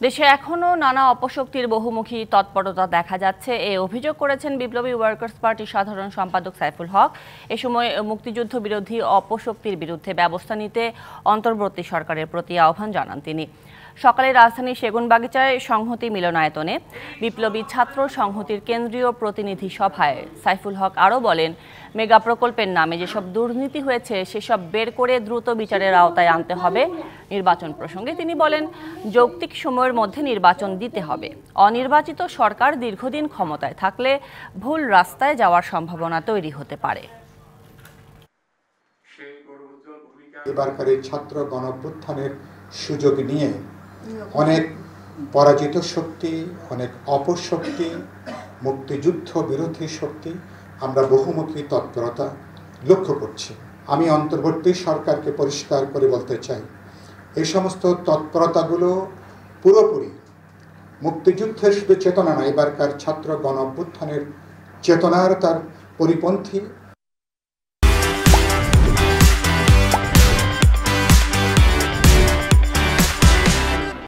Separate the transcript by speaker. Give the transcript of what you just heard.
Speaker 1: দেশে এখনো নানা অপশক্তির বহুমুখী তৎপরতা দেখা যাচ্ছে এ অভিযোগ করেছেন বিপ্লবী ওয়ার্কার্স পার্টির সাধারণ সম্পাদক সাইফুল হক। এ সময় মুক্তিযুদ্ধ বিরোধী অপশক্তির বিরুদ্ধে ব্যবস্থা নিতে অন্তর্বর্তী সরকারের প্রতি আহ্বান জানান তিনি। সকালে রাজধানীর সেগুনবাগিচায় সংহতি মিলনায়তনে বিপ্লবী ছাত্র সংহতির কেন্দ্রীয় প্রতিনিধি সভায় সাইফুল হক আরও বলেন, মেগা প্রকল্পের নামে যেসব দুর্নীতি হয়েছে সেসব বের করে দ্রুত বিচারের আওতায় আনতে হবে। নির্বাচন প্রসঙ্গে তিনি বলেন, যৌক্তিক সময়ের মধ্যে নির্বাচন দিতে হবে। অনির্বাচিত সরকার দীর্ঘদিন ক্ষমতায় থাকলে ভুল রাস্তায় যাওয়ার সম্ভাবনা তৈরি হতে পারে।
Speaker 2: এবারকারের ছাত্র গণঅভ্যুত্থানের সুযোগ নিয়ে অনেক পরাজিত শক্তি, অনেক অপশক্তি, মুক্তিযুদ্ধ বিরোধী শক্তি আমরা বহুমুখী তৎপরতা লক্ষ্য করছি। আমি অন্তর্বর্তী সরকারকে পরিষ্কার করে বলতে চাই, এই সমস্ত তৎপরতাগুলো পুরোপুরি মুক্তিযুদ্ধের শুধু চেতনা নয়, এবারকার ছাত্র গণঅভ্যুত্থানের চেতনার তার পরিপন্থী